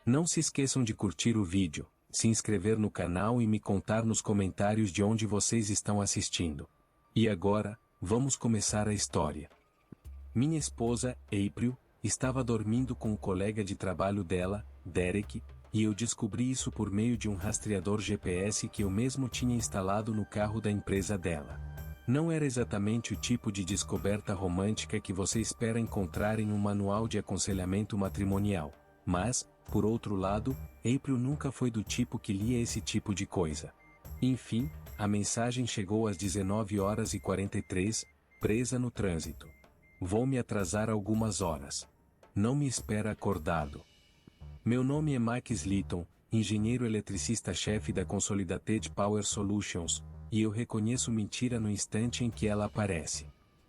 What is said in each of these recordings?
Não se esqueçam de curtir o vídeo, se inscrever no canal e me contar nos comentários de onde vocês estão assistindo. E agora, vamos começar a história. Minha esposa, April, estava dormindo com o colega de trabalho dela, Derek, e eu descobri isso por meio de um rastreador GPS que eu mesmo tinha instalado no carro da empresa dela. Não era exatamente o tipo de descoberta romântica que você espera encontrar em um manual de aconselhamento matrimonial, mas, por outro lado, April nunca foi do tipo que lia esse tipo de coisa. Enfim, a mensagem chegou às 19h43, presa no trânsito. Vou me atrasar algumas horas. Não me espera acordado. Meu nome é Max Litton, engenheiro eletricista-chefe da Consolidated Power Solutions, e eu reconheço mentira no instante em que ela aparece.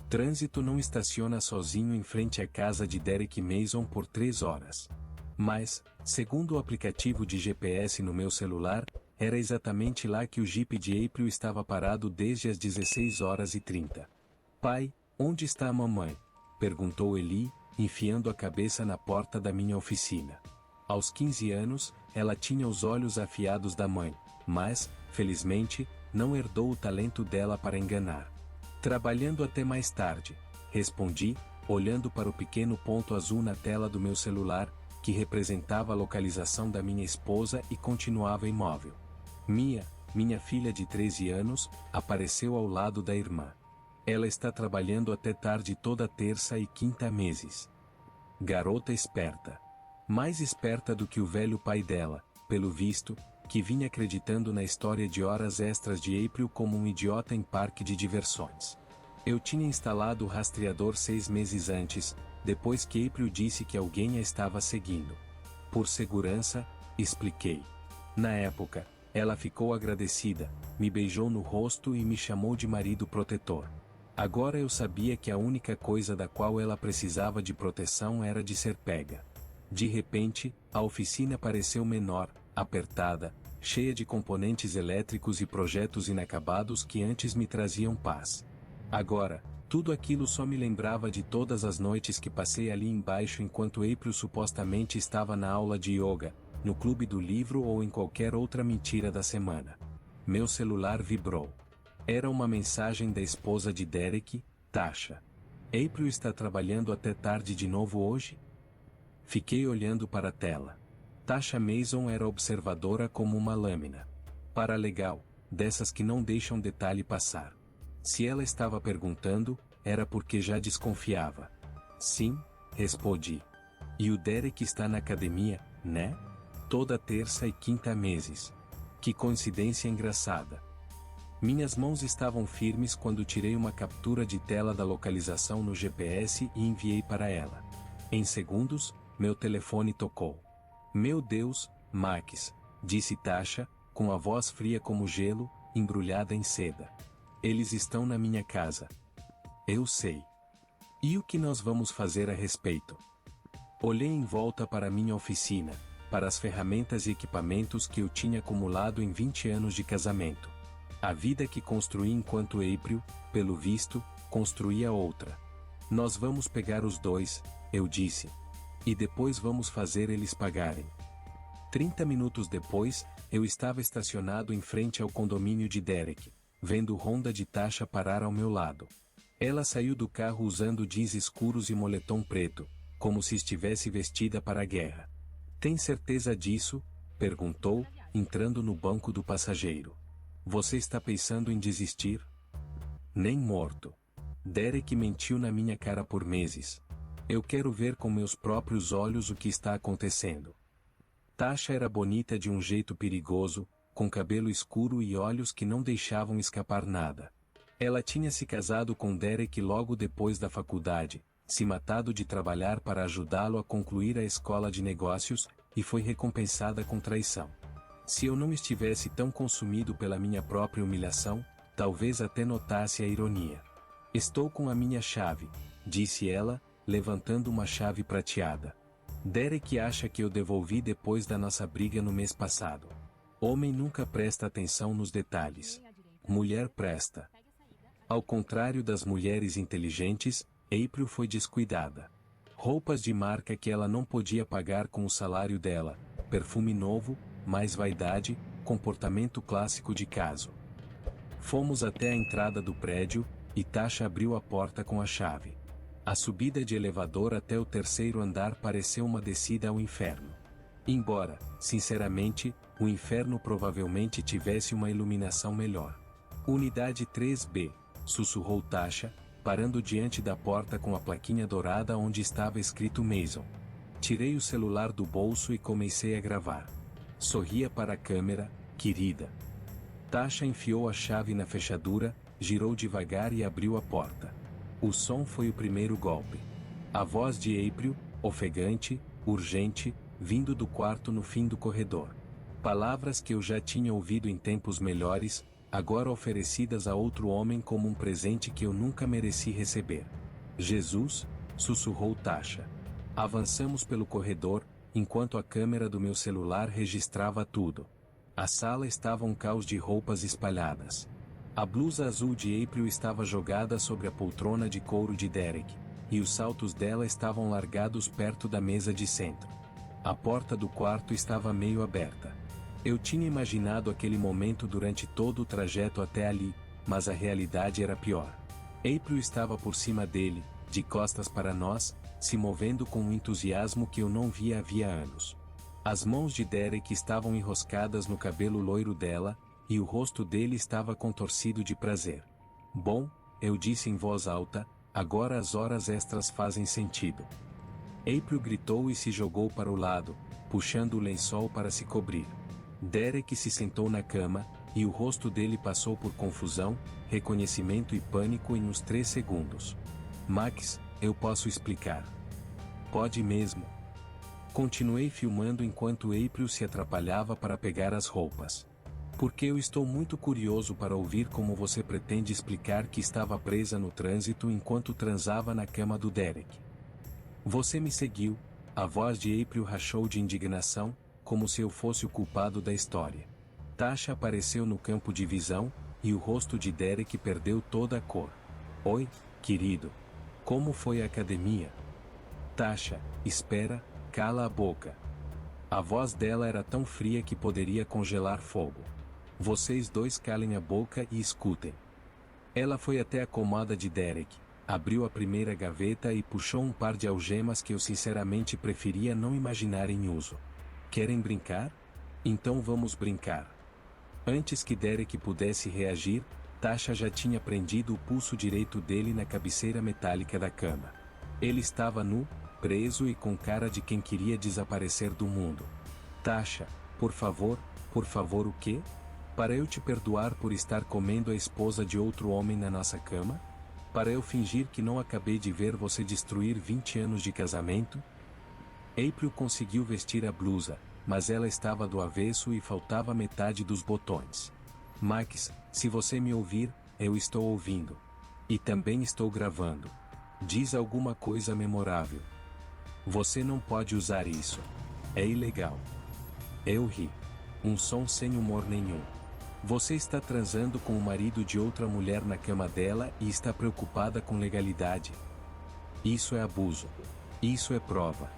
Trânsito não estaciona sozinho em frente à casa de Derek Mason por 3 horas. Mas, segundo o aplicativo de GPS no meu celular, era exatamente lá que o Jeep de April estava parado desde as 16h30. Pai, onde está a mamãe? Perguntou Eli, enfiando a cabeça na porta da minha oficina. Aos 15 anos, ela tinha os olhos afiados da mãe, mas, felizmente, não herdou o talento dela para enganar. Trabalhando até mais tarde, respondi, olhando para o pequeno ponto azul na tela do meu celular, que representava a localização da minha esposa e continuava imóvel. Minha filha de 13 anos, apareceu ao lado da irmã. Ela está trabalhando até tarde toda terça e quinta meses. Garota esperta. Mais esperta do que o velho pai dela, pelo visto, que vinha acreditando na história de horas extras de April como um idiota em parque de diversões. Eu tinha instalado o rastreador 6 meses antes, depois que April disse que alguém a estava seguindo. Por segurança, expliquei. Na época, ela ficou agradecida, me beijou no rosto e me chamou de marido protetor. Agora eu sabia que a única coisa da qual ela precisava de proteção era de ser pega. De repente, a oficina pareceu menor, apertada, cheia de componentes elétricos e projetos inacabados que antes me traziam paz. Agora, tudo aquilo só me lembrava de todas as noites que passei ali embaixo enquanto April supostamente estava na aula de yoga, no clube do livro ou em qualquer outra mentira da semana. Meu celular vibrou. Era uma mensagem da esposa de Derek, Tasha. April está trabalhando até tarde de novo hoje? Fiquei olhando para a tela. Tasha Mason era observadora como uma lâmina. Paralegal, dessas que não deixam detalhe passar. Se ela estava perguntando, era porque já desconfiava. Sim, respondi. E o Derek está na academia, né? Toda terça e quinta meses. Que coincidência engraçada. Minhas mãos estavam firmes quando tirei uma captura de tela da localização no GPS e enviei para ela. Em segundos, meu telefone tocou. Meu Deus, Max, disse Tasha, com a voz fria como gelo, embrulhada em seda. Eles estão na minha casa. Eu sei. E o que nós vamos fazer a respeito? Olhei em volta para minha oficina, para as ferramentas e equipamentos que eu tinha acumulado em 20 anos de casamento. A vida que construí enquanto April, pelo visto, construía outra. Nós vamos pegar os dois, eu disse. E depois vamos fazer eles pagarem. 30 minutos depois, eu estava estacionado em frente ao condomínio de Derek, vendo o Honda de Tasha parar ao meu lado. Ela saiu do carro usando jeans escuros e moletom preto, como se estivesse vestida para a guerra. Tem certeza disso? Perguntou, entrando no banco do passageiro. Você está pensando em desistir? Nem morto. Derek mentiu na minha cara por meses. Eu quero ver com meus próprios olhos o que está acontecendo. Tasha era bonita de um jeito perigoso, com cabelo escuro e olhos que não deixavam escapar nada. Ela tinha se casado com Derek logo depois da faculdade, se matado de trabalhar para ajudá-lo a concluir a escola de negócios, e foi recompensada com traição. Se eu não estivesse tão consumido pela minha própria humilhação, talvez até notasse a ironia. Estou com a minha chave, disse ela, levantando uma chave prateada. Derek acha que eu devolvi depois da nossa briga no mês passado. Homem nunca presta atenção nos detalhes. Mulher presta. Ao contrário das mulheres inteligentes, April foi descuidada. Roupas de marca que ela não podia pagar com o salário dela, perfume novo, mais vaidade, comportamento clássico de caso. Fomos até a entrada do prédio, e Tasha abriu a porta com a chave. A subida de elevador até o terceiro andar pareceu uma descida ao inferno. Embora, sinceramente, o inferno provavelmente tivesse uma iluminação melhor. Unidade 3B, sussurrou Tasha, parando diante da porta com a plaquinha dourada onde estava escrito Mason. Tirei o celular do bolso e comecei a gravar. Sorria para a câmera, querida. Tasha enfiou a chave na fechadura, girou devagar e abriu a porta. O som foi o primeiro golpe. A voz de April, ofegante, urgente, vindo do quarto no fim do corredor. Palavras que eu já tinha ouvido em tempos melhores, agora oferecidas a outro homem como um presente que eu nunca mereci receber. Jesus, sussurrou Tasha. Avançamos pelo corredor, enquanto a câmera do meu celular registrava tudo. A sala estava um caos de roupas espalhadas. A blusa azul de April estava jogada sobre a poltrona de couro de Derek, e os saltos dela estavam largados perto da mesa de centro. A porta do quarto estava meio aberta. Eu tinha imaginado aquele momento durante todo o trajeto até ali, mas a realidade era pior. April estava por cima dele, de costas para nós, se movendo com um entusiasmo que eu não via havia anos. As mãos de Derek estavam enroscadas no cabelo loiro dela, e o rosto dele estava contorcido de prazer. Bom, eu disse em voz alta, agora as horas extras fazem sentido. April gritou e se jogou para o lado, puxando o lençol para se cobrir. Derek se sentou na cama, e o rosto dele passou por confusão, reconhecimento e pânico em uns 3 segundos. Max, eu posso explicar. Pode mesmo. Continuei filmando enquanto April se atrapalhava para pegar as roupas. Porque eu estou muito curioso para ouvir como você pretende explicar que estava presa no trânsito enquanto transava na cama do Derek. Você me seguiu, a voz de April rachou de indignação, como se eu fosse o culpado da história. Tasha apareceu no campo de visão, e o rosto de Derek perdeu toda a cor. Oi, querido. Como foi a academia? Tasha, espera, cala a boca. A voz dela era tão fria que poderia congelar fogo. Vocês dois calem a boca e escutem. Ela foi até a cômoda de Derek, abriu a primeira gaveta e puxou um par de algemas que eu sinceramente preferia não imaginar em uso. Querem brincar? Então vamos brincar. Antes que Derek pudesse reagir, Tasha já tinha prendido o pulso direito dele na cabeceira metálica da cama. Ele estava nu, preso e com cara de quem queria desaparecer do mundo. Tasha, por favor, o quê? Para eu te perdoar por estar comendo a esposa de outro homem na nossa cama? Para eu fingir que não acabei de ver você destruir 20 anos de casamento? April conseguiu vestir a blusa, mas ela estava do avesso e faltava metade dos botões. Max, se você me ouvir, eu estou ouvindo. E também estou gravando. Diz alguma coisa memorável. Você não pode usar isso. É ilegal. Eu ri. Um som sem humor nenhum. Você está transando com o marido de outra mulher na cama dela e está preocupada com legalidade. Isso é abuso. Isso é prova.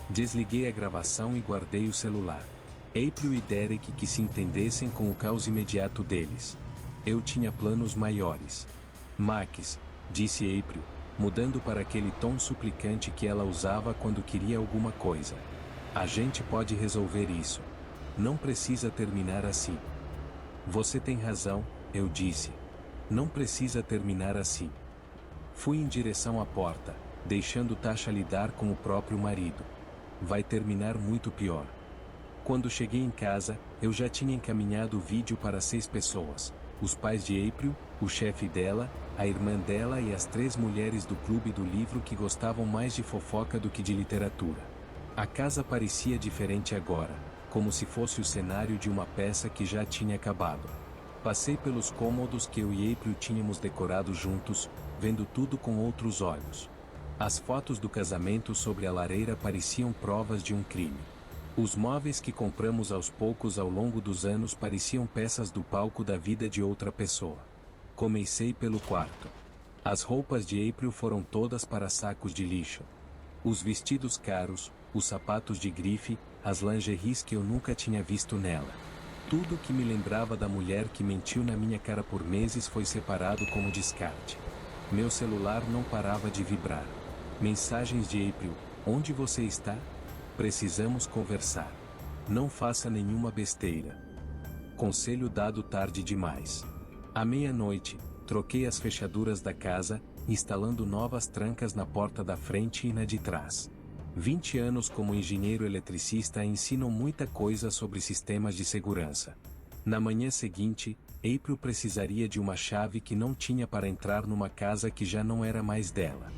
Desliguei a gravação e guardei o celular. April e Derek que se entendessem com o caos imediato deles. Eu tinha planos maiores. Max, disse April, mudando para aquele tom suplicante que ela usava quando queria alguma coisa. A gente pode resolver isso. Não precisa terminar assim. Você tem razão, eu disse. Não precisa terminar assim. Fui em direção à porta, deixando Tasha lidar com o próprio marido. Vai terminar muito pior. Quando cheguei em casa, eu já tinha encaminhado o vídeo para 6 pessoas. Os pais de April, o chefe dela, a irmã dela e as 3 mulheres do clube do livro que gostavam mais de fofoca do que de literatura. A casa parecia diferente agora, como se fosse o cenário de uma peça que já tinha acabado. Passei pelos cômodos que eu e April tínhamos decorado juntos, vendo tudo com outros olhos. As fotos do casamento sobre a lareira pareciam provas de um crime. Os móveis que compramos aos poucos ao longo dos anos pareciam peças do palco da vida de outra pessoa. Comecei pelo quarto. As roupas de April foram todas para sacos de lixo. Os vestidos caros, os sapatos de grife, as lingeries que eu nunca tinha visto nela. Tudo que me lembrava da mulher que mentiu na minha cara por meses foi separado como descarte. Meu celular não parava de vibrar. Mensagens de April: onde você está? Precisamos conversar. Não faça nenhuma besteira. Conselho dado tarde demais. À meia-noite, troquei as fechaduras da casa, instalando novas trancas na porta da frente e na de trás. 20 anos como engenheiro eletricista ensinam muita coisa sobre sistemas de segurança. Na manhã seguinte, April precisaria de uma chave que não tinha para entrar numa casa que já não era mais dela.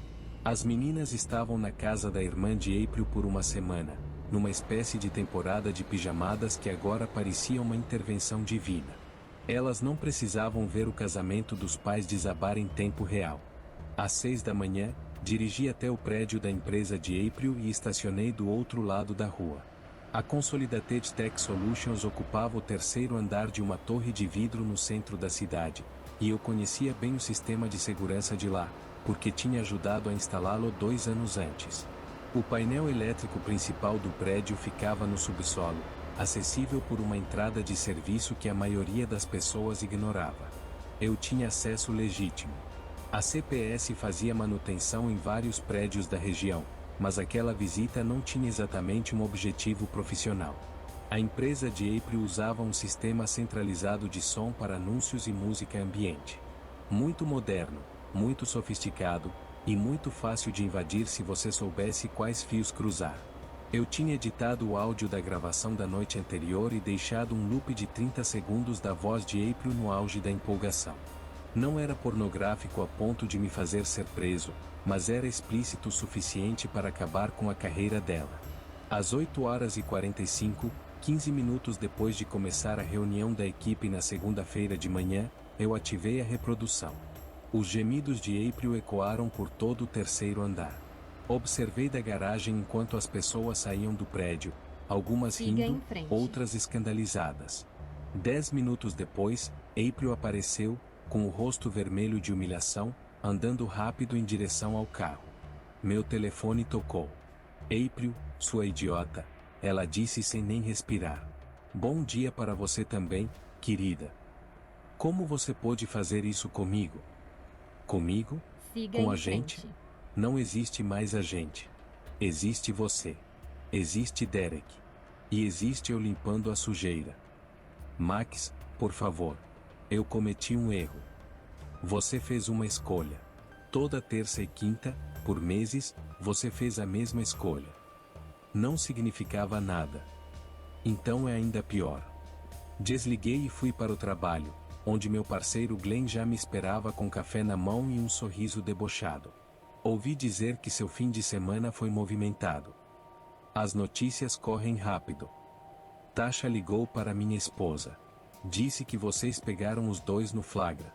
As meninas estavam na casa da irmã de April por uma semana, numa espécie de temporada de pijamadas que agora parecia uma intervenção divina. Elas não precisavam ver o casamento dos pais desabar em tempo real. Às 6 da manhã, dirigi até o prédio da empresa de April e estacionei do outro lado da rua. A Consolidated Tech Solutions ocupava o terceiro andar de uma torre de vidro no centro da cidade, e eu conhecia bem o sistema de segurança de lá, porque tinha ajudado a instalá-lo 2 anos antes. O painel elétrico principal do prédio ficava no subsolo, acessível por uma entrada de serviço que a maioria das pessoas ignorava. Eu tinha acesso legítimo. A CPS fazia manutenção em vários prédios da região, mas aquela visita não tinha exatamente um objetivo profissional. A empresa de April usava um sistema centralizado de som para anúncios e música ambiente. Muito moderno, muito sofisticado, e muito fácil de invadir se você soubesse quais fios cruzar. Eu tinha editado o áudio da gravação da noite anterior e deixado um loop de 30 segundos da voz de April no auge da empolgação. Não era pornográfico a ponto de me fazer ser preso, mas era explícito o suficiente para acabar com a carreira dela. Às 8h45, 15 minutos depois de começar a reunião da equipe na segunda-feira de manhã, eu ativei a reprodução. Os gemidos de April ecoaram por todo o terceiro andar. Observei da garagem enquanto as pessoas saíam do prédio, algumas rindo, outras escandalizadas. 10 minutos depois, April apareceu, com o rosto vermelho de humilhação, andando rápido em direção ao carro. Meu telefone tocou. April, sua idiota, ela disse sem nem respirar. Bom dia para você também, querida. Como você pôde fazer isso comigo? Comigo? Com a gente? Não existe mais a gente. Existe você. Existe Derek. E existe eu limpando a sujeira. Max, por favor. Eu cometi um erro. Você fez uma escolha. Toda terça e quinta, por meses, você fez a mesma escolha. Não significava nada. Então é ainda pior. Desliguei e fui para o trabalho, onde meu parceiro Glenn já me esperava com café na mão e um sorriso debochado. Ouvi dizer que seu fim de semana foi movimentado. As notícias correm rápido. Tasha ligou para minha esposa. Disse que vocês pegaram os dois no flagra.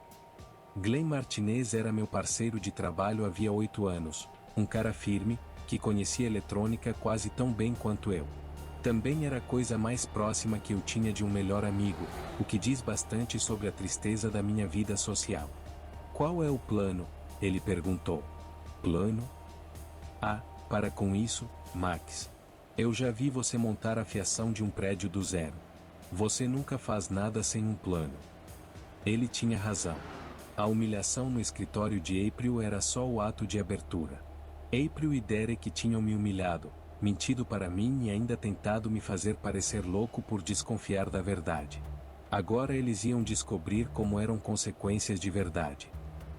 Glenn Martinez era meu parceiro de trabalho havia 8 anos, um cara firme, que conhecia eletrônica quase tão bem quanto eu. Também era a coisa mais próxima que eu tinha de um melhor amigo, o que diz bastante sobre a tristeza da minha vida social. Qual é o plano? Ele perguntou. Plano? Ah, para com isso, Max. Eu já vi você montar a fiação de um prédio do zero. Você nunca faz nada sem um plano. Ele tinha razão. A humilhação no escritório de April era só o ato de abertura. April e Derek tinham me humilhado, mentido para mim e ainda tentado me fazer parecer louco por desconfiar da verdade. Agora eles iam descobrir como eram consequências de verdade.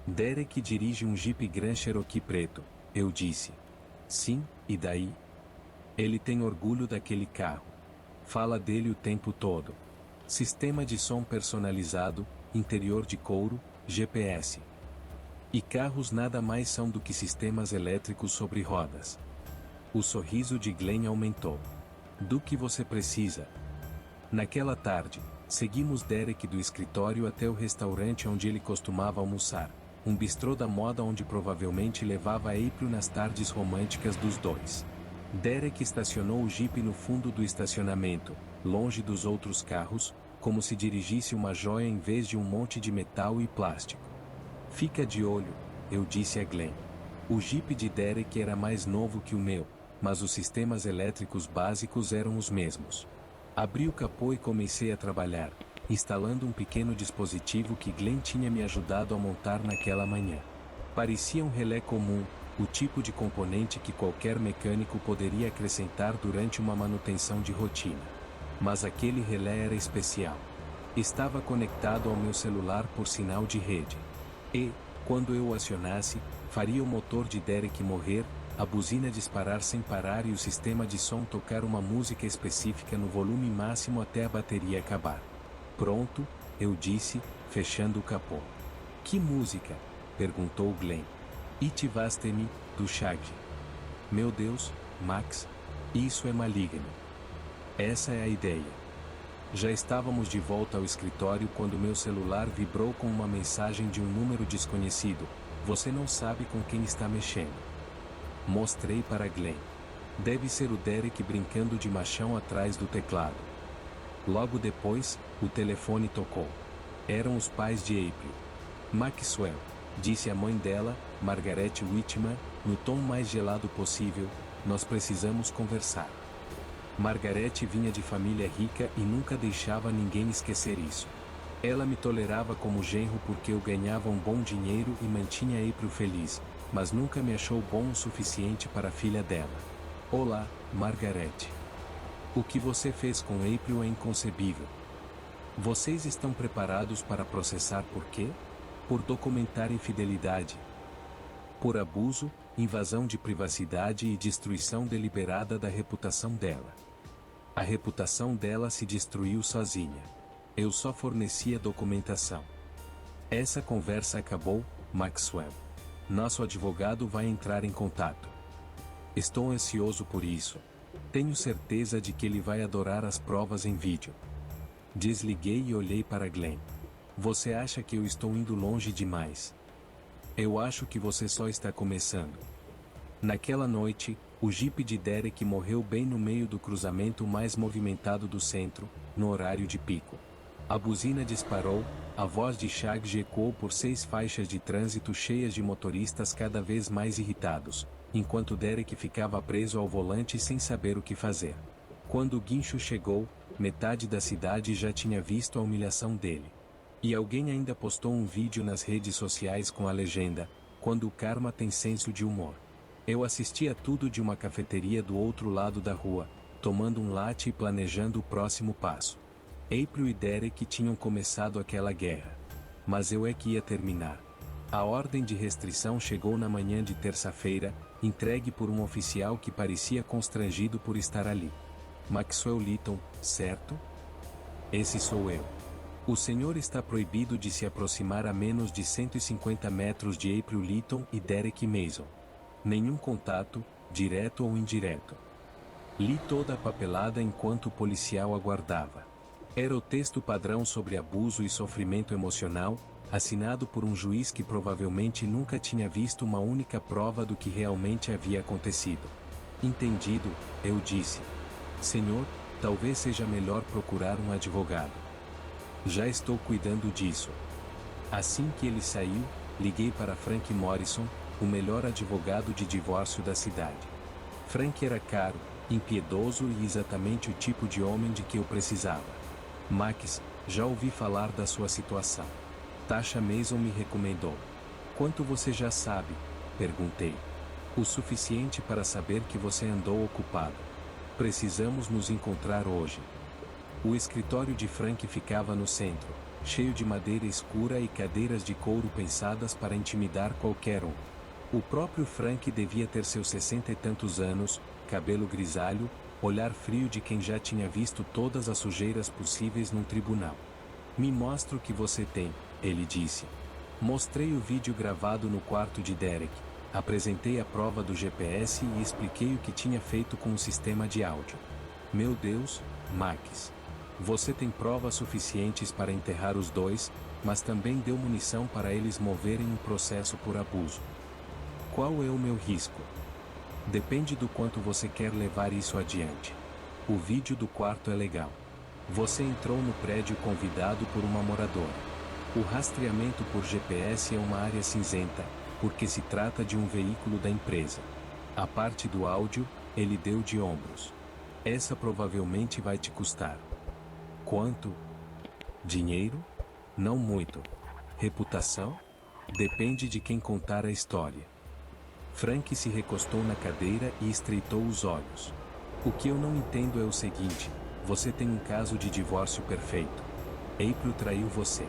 Derek dirige um Jeep Grand Cherokee preto, eu disse. Sim, e daí? Ele tem orgulho daquele carro. Fala dele o tempo todo. Sistema de som personalizado, interior de couro, GPS. E carros nada mais são do que sistemas elétricos sobre rodas. O sorriso de Glenn aumentou. Do que você precisa? Naquela tarde, seguimos Derek do escritório até o restaurante onde ele costumava almoçar, um bistrô da moda onde provavelmente levava April nas tardes românticas dos dois. Derek estacionou o Jeep no fundo do estacionamento, longe dos outros carros, como se dirigisse uma joia em vez de um monte de metal e plástico. Fica de olho, eu disse a Glenn. O Jeep de Derek era mais novo que o meu, mas os sistemas elétricos básicos eram os mesmos. Abri o capô e comecei a trabalhar, instalando um pequeno dispositivo que Glenn tinha me ajudado a montar naquela manhã. Parecia um relé comum, o tipo de componente que qualquer mecânico poderia acrescentar durante uma manutenção de rotina. Mas aquele relé era especial. Estava conectado ao meu celular por sinal de rede. E, quando eu o acionasse, faria o motor de Derek morrer, a buzina disparar sem parar e o sistema de som tocar uma música específica no volume máximo até a bateria acabar. Pronto, eu disse, fechando o capô. Que música? Perguntou Glenn. It was me, do Shaggy. Meu Deus, Max, isso é maligno. Essa é a ideia. Já estávamos de volta ao escritório quando meu celular vibrou com uma mensagem de um número desconhecido. Você não sabe com quem está mexendo. Mostrei para Glenn. Deve ser o Derek brincando de machão atrás do teclado. Logo depois, o telefone tocou. Eram os pais de April. Maxwell, disse a mãe dela, Margaret Whitman, no tom mais gelado possível, nós precisamos conversar. Margaret vinha de família rica e nunca deixava ninguém esquecer isso. Ela me tolerava como genro porque eu ganhava um bom dinheiro e mantinha April feliz, mas nunca me achou bom o suficiente para a filha dela. Olá, Margaret. O que você fez com April é inconcebível. Vocês estão preparados para processar por quê? Por documentar infidelidade. Por abuso, invasão de privacidade e destruição deliberada da reputação dela. A reputação dela se destruiu sozinha. Eu só fornecia documentação. Essa conversa acabou, Maxwell. Nosso advogado vai entrar em contato. Estou ansioso por isso. Tenho certeza de que ele vai adorar as provas em vídeo. Desliguei e olhei para Glenn. Você acha que eu estou indo longe demais? Eu acho que você só está começando. Naquela noite, o Jeep de Derek morreu bem no meio do cruzamento mais movimentado do centro, no horário de pico. A buzina disparou, a voz de Shaggy ecoou por 6 faixas de trânsito cheias de motoristas cada vez mais irritados, enquanto Derek ficava preso ao volante sem saber o que fazer. Quando o guincho chegou, metade da cidade já tinha visto a humilhação dele. E alguém ainda postou um vídeo nas redes sociais com a legenda, quando o karma tem senso de humor. Eu assistia tudo de uma cafeteria do outro lado da rua, tomando um latte e planejando o próximo passo. April e Derek tinham começado aquela guerra. Mas eu é que ia terminar. A ordem de restrição chegou na manhã de terça-feira, entregue por um oficial que parecia constrangido por estar ali. Maxwell Litton, certo? Esse sou eu. O senhor está proibido de se aproximar a menos de 150 metros de April Litton e Derek Mason. Nenhum contato, direto ou indireto. Li toda a papelada enquanto o policial aguardava. Era o texto padrão sobre abuso e sofrimento emocional, assinado por um juiz que provavelmente nunca tinha visto uma única prova do que realmente havia acontecido. Entendido, eu disse. Senhor, talvez seja melhor procurar um advogado. Já estou cuidando disso. Assim que ele saiu, liguei para Frank Morrison, o melhor advogado de divórcio da cidade. Frank era caro, impiedoso e exatamente o tipo de homem de que eu precisava. Max, já ouvi falar da sua situação. Tasha Mason me recomendou. Quanto você já sabe? Perguntei. O suficiente para saber que você andou ocupado. Precisamos nos encontrar hoje. O escritório de Frank ficava no centro, cheio de madeira escura e cadeiras de couro pensadas para intimidar qualquer um. O próprio Frank devia ter seus 60 e tantos anos, cabelo grisalho, olhar frio de quem já tinha visto todas as sujeiras possíveis num tribunal. Me mostra o que você tem, ele disse. Mostrei o vídeo gravado no quarto de Derek, apresentei a prova do GPS e expliquei o que tinha feito com o sistema de áudio. Meu Deus, Max. Você tem provas suficientes para enterrar os dois, mas também deu munição para eles moverem um processo por abuso. Qual é o meu risco? Depende do quanto você quer levar isso adiante. O vídeo do quarto é legal. Você entrou no prédio convidado por uma moradora. O rastreamento por GPS é uma área cinzenta, porque se trata de um veículo da empresa. A parte do áudio, Ele deu de ombros. Essa provavelmente vai te custar. Quanto? Dinheiro? Não muito. Reputação? Depende de quem contar a história. Frank se recostou na cadeira e estreitou os olhos. O que eu não entendo é o seguinte: você tem um caso de divórcio perfeito. April traiu você.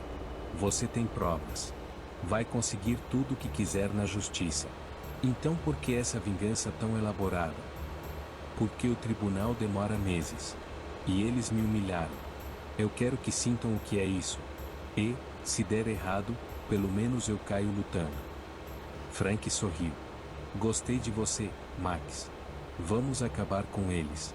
Você tem provas. Vai conseguir tudo o que quiser na justiça. Então por que essa vingança tão elaborada? Porque o tribunal demora meses. E eles me humilharam. Eu quero que sintam o que é isso. E, se der errado, pelo menos eu caio lutando. Frank sorriu. Gostei de você, Max. Vamos acabar com eles.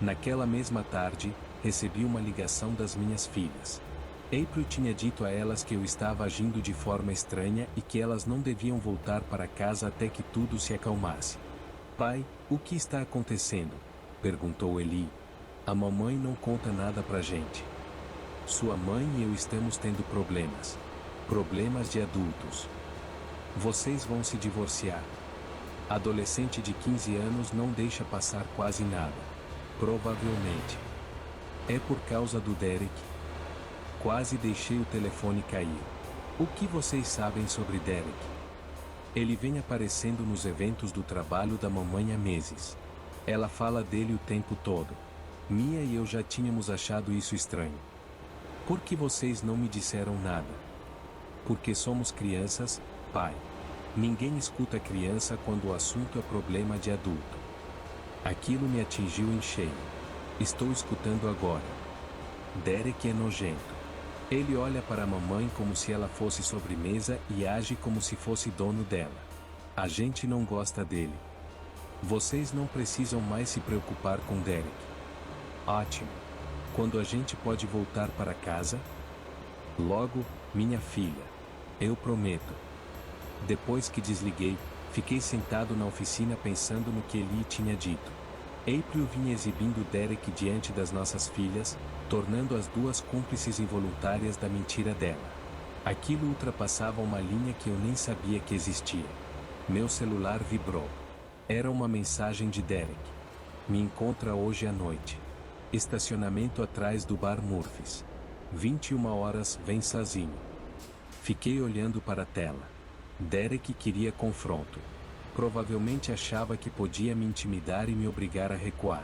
Naquela mesma tarde, recebi uma ligação das minhas filhas. April tinha dito a elas que eu estava agindo de forma estranha e que elas não deviam voltar para casa até que tudo se acalmasse. Pai, o que está acontecendo? Perguntou Eli. A mamãe não conta nada pra gente. Sua mãe e eu estamos tendo problemas. Problemas de adultos. Vocês vão se divorciar. Adolescente de 15 anos não deixa passar quase nada. Provavelmente. É por causa do Derek. Quase deixei o telefone cair. O que vocês sabem sobre Derek? Ele vem aparecendo nos eventos do trabalho da mamãe há meses. Ela fala dele o tempo todo. Mia e eu já tínhamos achado isso estranho. Por que vocês não me disseram nada? Porque somos crianças, pai. Ninguém escuta criança quando o assunto é problema de adulto. Aquilo me atingiu em cheio. Estou escutando agora. Derek é nojento. Ele olha para a mamãe como se ela fosse sobremesa e age como se fosse dono dela. A gente não gosta dele. Vocês não precisam mais se preocupar com Derek. Ótimo. Quando a gente pode voltar para casa? Logo, minha filha. Eu prometo. Depois que desliguei, fiquei sentado na oficina pensando no que Eli tinha dito. April vinha exibindo Derek diante das nossas filhas, tornando as duas cúmplices involuntárias da mentira dela. Aquilo ultrapassava uma linha que eu nem sabia que existia. Meu celular vibrou. Era uma mensagem de Derek. Me encontra hoje à noite. Estacionamento atrás do bar Murphys. 21h, vem sozinho. Fiquei olhando para a tela. Derek queria confronto. Provavelmente achava que podia me intimidar e me obrigar a recuar.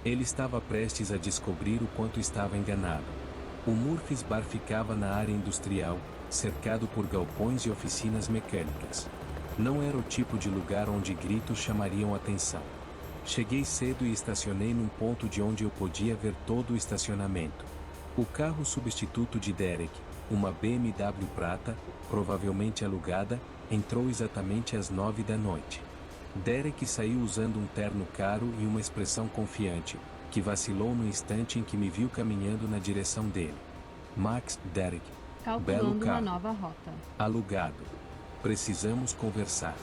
Ele estava prestes a descobrir o quanto estava enganado. O Murphys Bar ficava na área industrial, cercado por galpões e oficinas mecânicas. Não era o tipo de lugar onde gritos chamariam atenção. Cheguei cedo e estacionei num ponto de onde eu podia ver todo o estacionamento. O carro substituto de Derek, uma BMW prata, provavelmente alugada, entrou exatamente às 9 da noite. Derek saiu usando um terno caro e uma expressão confiante, que vacilou no instante em que me viu caminhando na direção dele. Max, Derek. Belo carro. Calculando uma nova rota. Alugado. Precisamos conversar.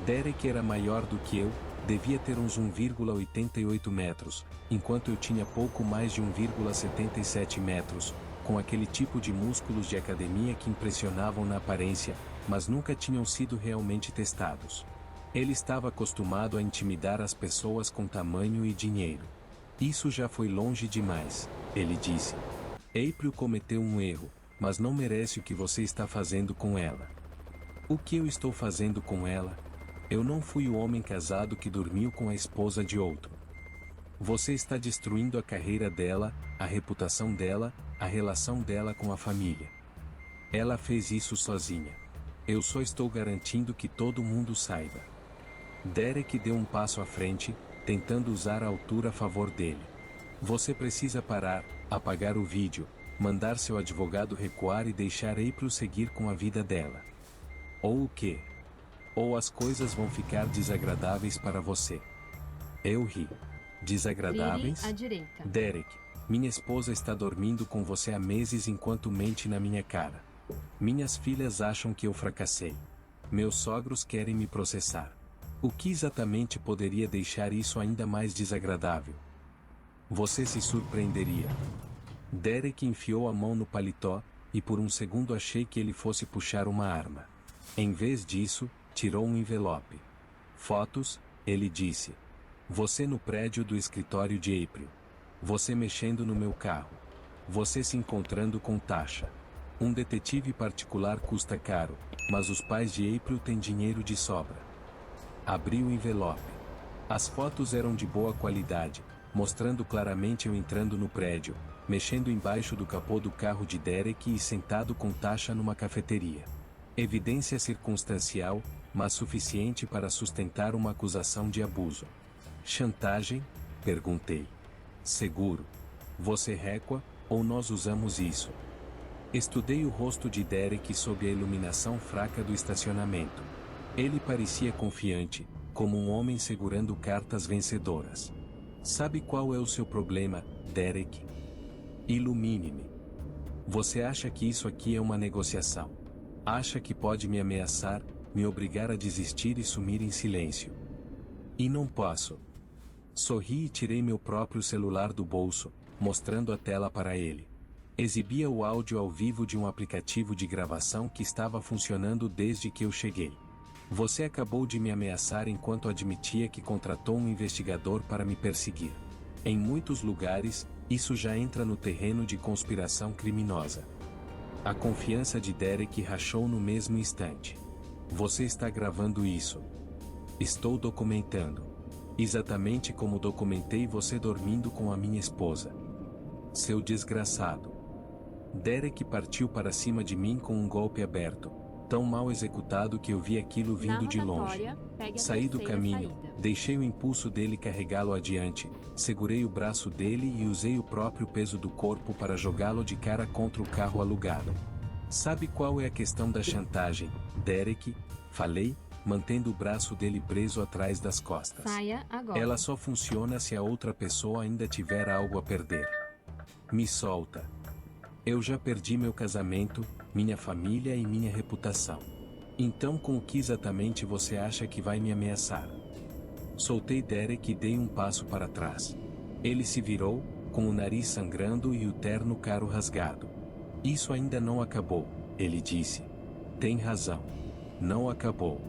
Derek era maior do que eu, devia ter uns 1,88 metros, enquanto eu tinha pouco mais de 1,77 metros, com aquele tipo de músculos de academia que impressionavam na aparência, mas nunca tinham sido realmente testados. Ele estava acostumado a intimidar as pessoas com tamanho e dinheiro. Isso já foi longe demais, ele disse. April cometeu um erro, mas não merece o que você está fazendo com ela. O que eu estou fazendo com ela? Eu não fui o homem casado que dormiu com a esposa de outro. Você está destruindo a carreira dela, a reputação dela, a relação dela com a família. Ela fez isso sozinha. Eu só estou garantindo que todo mundo saiba. Derek deu um passo à frente, tentando usar a altura a favor dele. Você precisa parar, apagar o vídeo, mandar seu advogado recuar e deixar April seguir com a vida dela. Ou o quê? Ou as coisas vão ficar desagradáveis para você. Eu ri. Desagradáveis? Vire à direita. Derek, minha esposa está dormindo com você há meses enquanto mente na minha cara. Minhas filhas acham que eu fracassei. Meus sogros querem me processar. O que exatamente poderia deixar isso ainda mais desagradável? Você se surpreenderia. Derek enfiou a mão no paletó, e por um segundo achei que ele fosse puxar uma arma. Em vez disso, tirou um envelope. Fotos, ele disse. Você no prédio do escritório de April. Você mexendo no meu carro. Você se encontrando com Tasha. Um detetive particular custa caro, mas os pais de April têm dinheiro de sobra. Abri o envelope. As fotos eram de boa qualidade, mostrando claramente eu entrando no prédio, mexendo embaixo do capô do carro de Derek e sentado com Tasha numa cafeteria. Evidência circunstancial, mas suficiente para sustentar uma acusação de abuso. Chantagem? Perguntei. Seguro. Você recua, ou nós usamos isso? Estudei o rosto de Derek sob a iluminação fraca do estacionamento. Ele parecia confiante, como um homem segurando cartas vencedoras. Sabe qual é o seu problema, Derek? Ilumine-me. Você acha que isso aqui é uma negociação? Acha que pode me ameaçar, me obrigar a desistir e sumir em silêncio? E não posso. Sorri e tirei meu próprio celular do bolso, mostrando a tela para ele. Exibia o áudio ao vivo de um aplicativo de gravação que estava funcionando desde que eu cheguei. Você acabou de me ameaçar enquanto admitia que contratou um investigador para me perseguir. Em muitos lugares, isso já entra no terreno de conspiração criminosa. A confiança de Derek rachou no mesmo instante. Você está gravando isso? Estou documentando. Exatamente como documentei você dormindo com a minha esposa. Seu desgraçado. Derek partiu para cima de mim com um golpe aberto, tão mal executado que eu vi aquilo vindo de longe. Saí do caminho, deixei o impulso dele carregá-lo adiante, segurei o braço dele e usei o próprio peso do corpo para jogá-lo de cara contra o carro alugado. Sabe qual é a questão da chantagem, Derek? Falei, mantendo o braço dele preso atrás das costas. Saia agora. Ela só funciona se a outra pessoa ainda tiver algo a perder. Me solta. Eu já perdi meu casamento, minha família e minha reputação. Então com o que exatamente você acha que vai me ameaçar? Soltei Derek e dei um passo para trás. Ele se virou, com o nariz sangrando e o terno caro rasgado. Isso ainda não acabou, ele disse. Tem razão. Não acabou.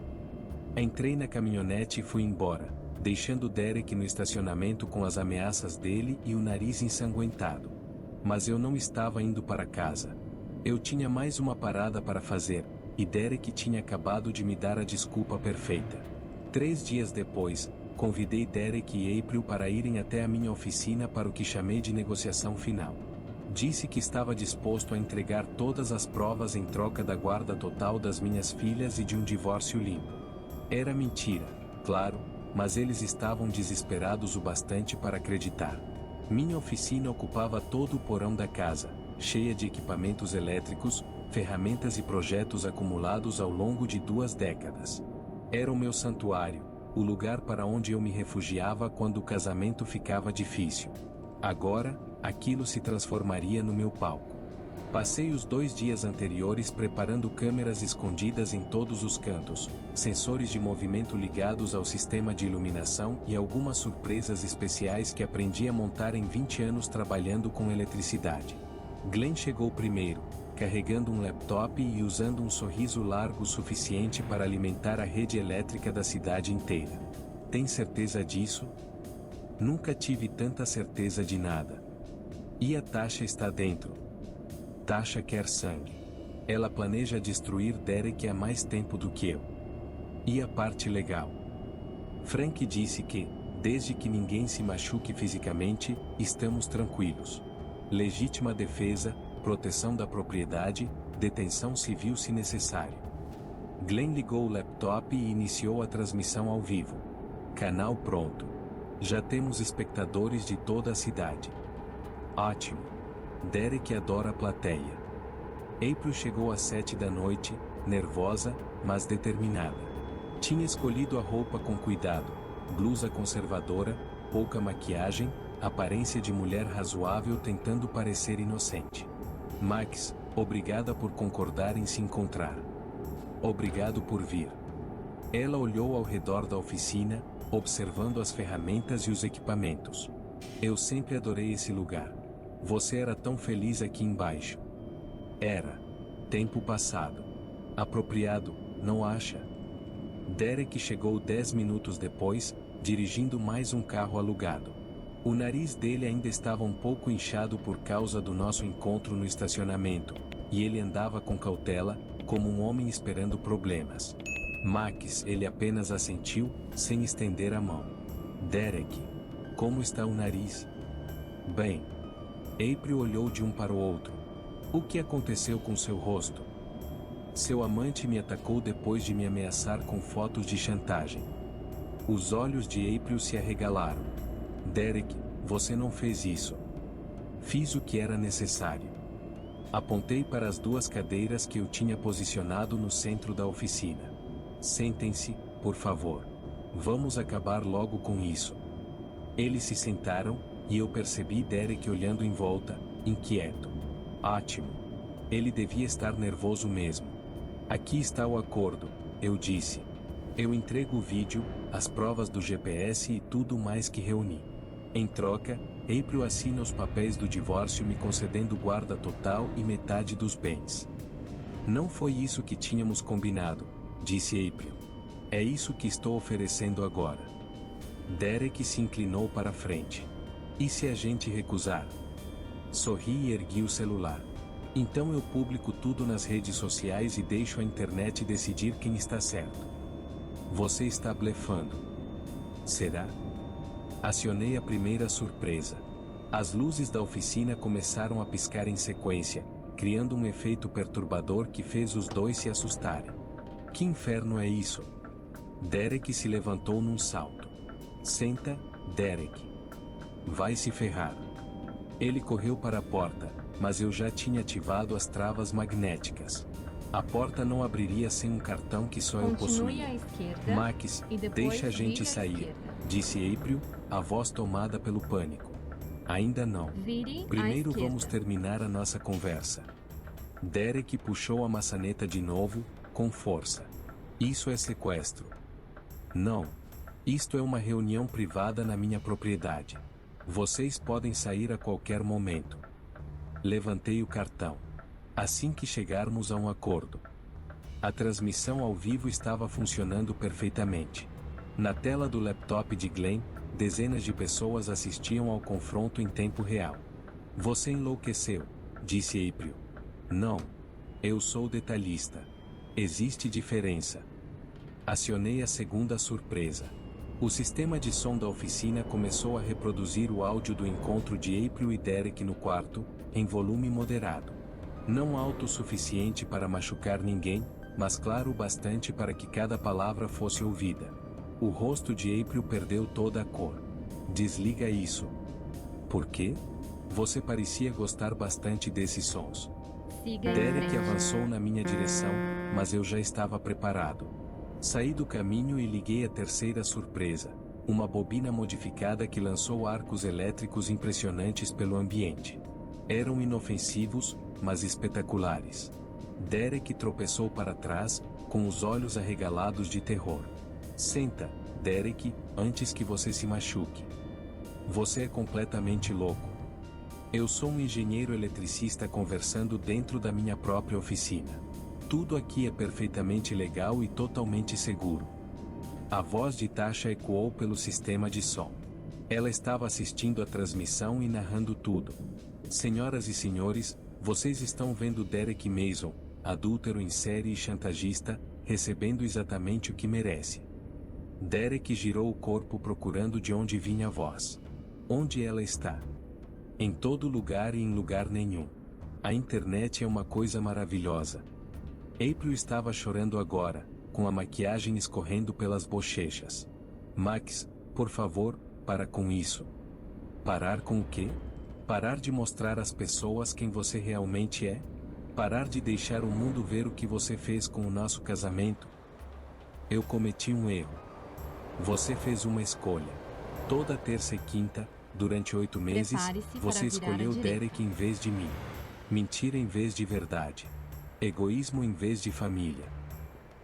Entrei na caminhonete e fui embora, deixando Derek no estacionamento com as ameaças dele e o nariz ensanguentado. Mas eu não estava indo para casa. Eu tinha mais uma parada para fazer, e Derek tinha acabado de me dar a desculpa perfeita. 3 dias depois, convidei Derek e April para irem até a minha oficina para o que chamei de negociação final. Disse que estava disposto a entregar todas as provas em troca da guarda total das minhas filhas e de um divórcio limpo. Era mentira, claro, mas eles estavam desesperados o bastante para acreditar. Minha oficina ocupava todo o porão da casa, cheia de equipamentos elétricos, ferramentas e projetos acumulados ao longo de 2 décadas. Era o meu santuário, o lugar para onde eu me refugiava quando o casamento ficava difícil. Agora, aquilo se transformaria no meu palco. Passei os 2 dias anteriores preparando câmeras escondidas em todos os cantos, sensores de movimento ligados ao sistema de iluminação e algumas surpresas especiais que aprendi a montar em 20 anos trabalhando com eletricidade. Glenn chegou primeiro, carregando um laptop e usando um sorriso largo o suficiente para alimentar a rede elétrica da cidade inteira. Tem certeza disso? Nunca tive tanta certeza de nada. E a Tasha está dentro. Tasha quer sangue. Ela planeja destruir Derek há mais tempo do que eu. E a parte legal? Frank disse que, desde que ninguém se machuque fisicamente, estamos tranquilos. Legítima defesa, proteção da propriedade, detenção civil se necessário. Glenn ligou o laptop e iniciou a transmissão ao vivo. Canal pronto. Já temos espectadores de toda a cidade. Ótimo. Derek adora a plateia. April chegou às 7 da noite, nervosa, mas determinada. Tinha escolhido a roupa com cuidado, blusa conservadora, pouca maquiagem, aparência de mulher razoável tentando parecer inocente. Max, obrigada por concordar em se encontrar. Obrigado por vir. Ela olhou ao redor da oficina, observando as ferramentas e os equipamentos. Eu sempre adorei esse lugar. Você era tão feliz aqui embaixo. Era. Tempo passado. Apropriado, não acha? Derek chegou 10 minutos depois, dirigindo mais um carro alugado. O nariz dele ainda estava um pouco inchado por causa do nosso encontro no estacionamento, e ele andava com cautela, como um homem esperando problemas. Max, ele apenas assentiu, sem estender a mão. Derek, como está o nariz? Bem. April olhou de um para o outro. O que aconteceu com seu rosto? Seu amante me atacou depois de me ameaçar com fotos de chantagem. Os olhos de April se arregalaram. Derek, você não fez isso. Fiz o que era necessário. Apontei para as duas cadeiras que eu tinha posicionado no centro da oficina. Sentem-se, por favor. Vamos acabar logo com isso. Eles se sentaram, e eu percebi Derek olhando em volta, inquieto. Ótimo. Ele devia estar nervoso mesmo. Aqui está o acordo, eu disse. Eu entrego o vídeo, as provas do GPS e tudo mais que reuni. Em troca, April assina os papéis do divórcio me concedendo guarda total e metade dos bens. Não foi isso que tínhamos combinado, disse April. É isso que estou oferecendo agora. Derek se inclinou para a frente. E se a gente recusar? Sorri e ergui o celular. Então eu publico tudo nas redes sociais e deixo a internet decidir quem está certo. Você está blefando. Será? Acionei a primeira surpresa. As luzes da oficina começaram a piscar em sequência, criando um efeito perturbador que fez os dois se assustarem. Que inferno é isso? Derek se levantou num salto. Senta, Derek. Vai se ferrar. Ele correu para a porta, mas eu já tinha ativado as travas magnéticas. A porta não abriria sem um cartão que só eu possuía. À esquerda, Max, deixa a gente sair, disse April, a voz tomada pelo pânico. Ainda não. Primeiro vamos terminar a nossa conversa. Derek puxou a maçaneta de novo, com força. Isso é sequestro. Não. Isto é uma reunião privada na minha propriedade. Vocês podem sair a qualquer momento. Levantei o cartão. Assim que chegarmos a um acordo. A transmissão ao vivo estava funcionando perfeitamente. Na tela do laptop de Glenn, dezenas de pessoas assistiam ao confronto em tempo real. Você enlouqueceu, disse April. Não. Eu sou detalhista. Existe diferença. Acionei a segunda surpresa. O sistema de som da oficina começou a reproduzir o áudio do encontro de April e Derek no quarto, em volume moderado. Não alto o suficiente para machucar ninguém, mas claro o bastante para que cada palavra fosse ouvida. O rosto de April perdeu toda a cor. Desliga isso. Por quê? Você parecia gostar bastante desses sons. Derek avançou na minha direção, mas eu já estava preparado. Saí do caminho e liguei a terceira surpresa, uma bobina modificada que lançou arcos elétricos impressionantes pelo ambiente. Eram inofensivos, mas espetaculares. Derek tropeçou para trás, com os olhos arregalados de terror. Senta, Derek, antes que você se machuque. Você é completamente louco. Eu sou um engenheiro eletricista conversando dentro da minha própria oficina. Tudo aqui é perfeitamente legal e totalmente seguro. A voz de Tasha ecoou pelo sistema de som. Ela estava assistindo a transmissão e narrando tudo. Senhoras e senhores, vocês estão vendo Derek Mason, adúltero em série e chantagista, recebendo exatamente o que merece. Derek girou o corpo procurando de onde vinha a voz. Onde ela está? Em todo lugar e em lugar nenhum. A internet é uma coisa maravilhosa. April estava chorando agora, com a maquiagem escorrendo pelas bochechas. Max, por favor, para com isso. Parar com o quê? Parar de mostrar às pessoas quem você realmente é? Parar de deixar o mundo ver o que você fez com o nosso casamento? Eu cometi um erro. Você fez uma escolha. Toda terça e quinta, durante 8 meses, você escolheu Derek em vez de mim. Mentira em vez de verdade. Egoísmo em vez de família.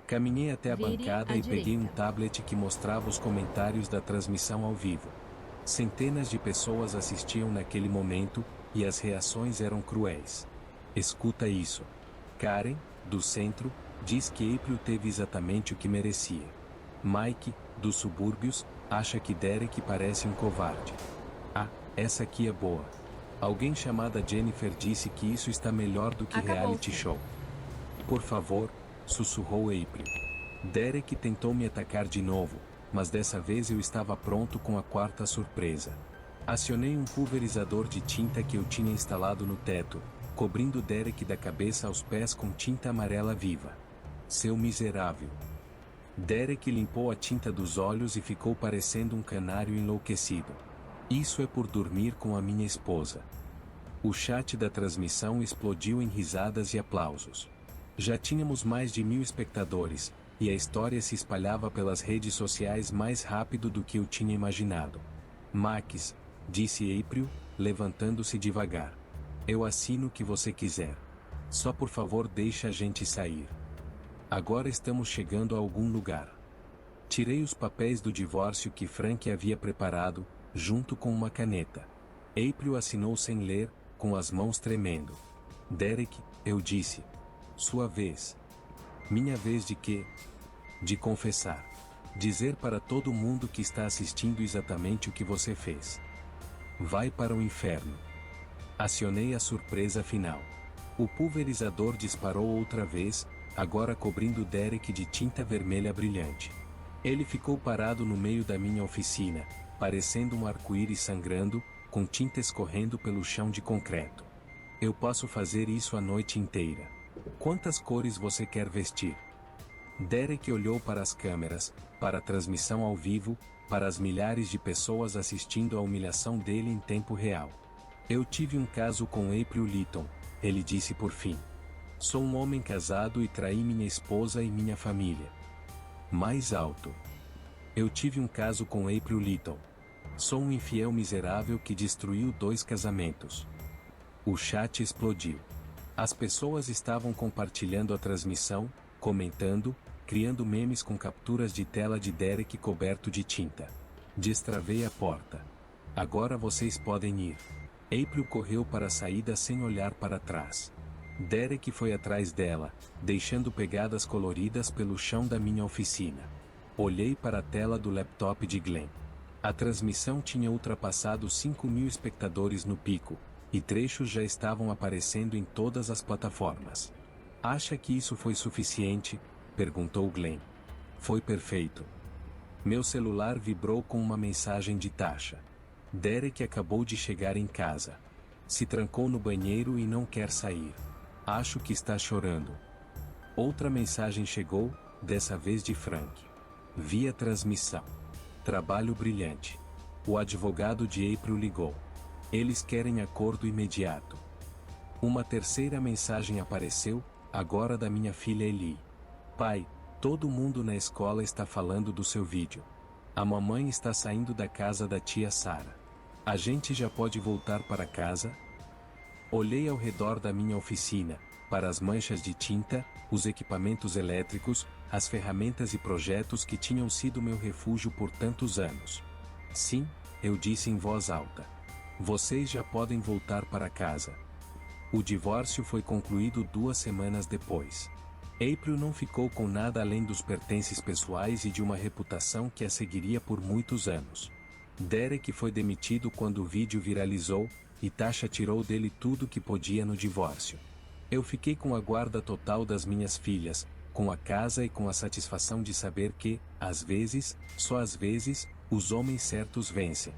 Caminhei até a bancada e peguei um tablet que mostrava os comentários da transmissão ao vivo. Centenas de pessoas assistiam naquele momento, e as reações eram cruéis. Escuta isso. Karen, do centro, diz que April teve exatamente o que merecia. Mike, dos subúrbios, Acha que Derek parece um covarde. Ah, essa aqui é boa. Alguém chamada Jennifer disse que isso está melhor do que reality show. Por favor, sussurrou April. Derek tentou me atacar de novo, mas dessa vez eu estava pronto com a quarta surpresa. Acionei um pulverizador de tinta que eu tinha instalado no teto, cobrindo Derek da cabeça aos pés com tinta amarela viva. Seu miserável. Derek limpou a tinta dos olhos e ficou parecendo um canário enlouquecido. Isso é por dormir com a minha esposa. O chat da transmissão explodiu em risadas e aplausos. Já tínhamos mais de 1000 espectadores, e a história se espalhava pelas redes sociais mais rápido do que eu tinha imaginado. Max, disse April, levantando-se devagar. Eu assino o que você quiser. Só por favor deixe a gente sair. Agora estamos chegando a algum lugar. Tirei os papéis do divórcio que Frank havia preparado, junto com uma caneta. April assinou sem ler, com as mãos tremendo. Derek, eu disse. Sua vez. Minha vez de quê? De confessar. Dizer para todo mundo que está assistindo exatamente o que você fez. Vai para o inferno. Acionei a surpresa final. O pulverizador disparou outra vez, agora cobrindo Derek de tinta vermelha brilhante. Ele ficou parado no meio da minha oficina, parecendo um arco-íris sangrando, com tinta escorrendo pelo chão de concreto. Eu posso fazer isso a noite inteira. Quantas cores você quer vestir? Derek olhou para as câmeras, para a transmissão ao vivo, para as milhares de pessoas assistindo à humilhação dele em tempo real. Eu tive um caso com April Litton, ele disse por fim. Sou um homem casado e traí minha esposa e minha família. Mais alto. Eu tive um caso com April Litton. Sou um infiel miserável que destruiu 2 casamentos. O chat explodiu. As pessoas estavam compartilhando a transmissão, comentando, criando memes com capturas de tela de Derek coberto de tinta. Destravei a porta. Agora vocês podem ir. April correu para a saída sem olhar para trás. Derek foi atrás dela, deixando pegadas coloridas pelo chão da minha oficina. Olhei para a tela do laptop de Glenn. A transmissão tinha ultrapassado 5.000 espectadores no pico, e trechos já estavam aparecendo em todas as plataformas. Acha que isso foi suficiente? Perguntou Glenn. Foi perfeito. Meu celular vibrou com uma mensagem de Tasha. Derek acabou de chegar em casa. Se trancou no banheiro e não quer sair. Acho que está chorando. Outra mensagem chegou, dessa vez de Frank. Via transmissão. Trabalho brilhante. O advogado de April ligou. Eles querem acordo imediato. Uma terceira mensagem apareceu, agora da minha filha Eli. Pai, todo mundo na escola está falando do seu vídeo. A mamãe está saindo da casa da tia Sarah. A gente já pode voltar para casa? Olhei ao redor da minha oficina, para as manchas de tinta, os equipamentos elétricos, as ferramentas e projetos que tinham sido meu refúgio por tantos anos. Sim, eu disse em voz alta. Vocês já podem voltar para casa. O divórcio foi concluído 2 semanas depois. April não ficou com nada além dos pertences pessoais e de uma reputação que a seguiria por muitos anos. Derek foi demitido quando o vídeo viralizou, e Tasha tirou dele tudo que podia no divórcio. Eu fiquei com a guarda total das minhas filhas, com a casa e com a satisfação de saber que, às vezes, só às vezes, os homens certos vencem.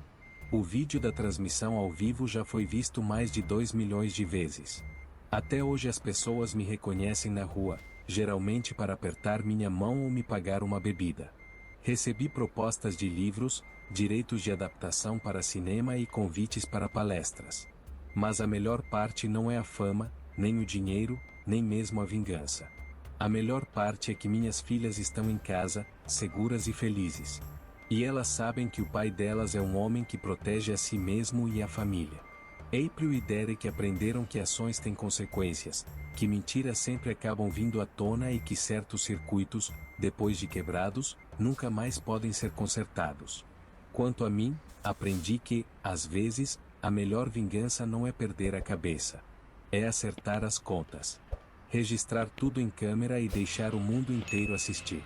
O vídeo da transmissão ao vivo já foi visto mais de 2 milhões de vezes. Até hoje as pessoas me reconhecem na rua, geralmente para apertar minha mão ou me pagar uma bebida. Recebi propostas de livros, direitos de adaptação para cinema e convites para palestras. Mas a melhor parte não é a fama, nem o dinheiro, nem mesmo a vingança. A melhor parte é que minhas filhas estão em casa, seguras e felizes. E elas sabem que o pai delas é um homem que protege a si mesmo e a família. April e Derek aprenderam que ações têm consequências, que mentiras sempre acabam vindo à tona e que certos circuitos, depois de quebrados, nunca mais podem ser consertados. Quanto a mim, aprendi que, às vezes, a melhor vingança não é perder a cabeça. É acertar as contas. Registrar tudo em câmera e deixar o mundo inteiro assistir.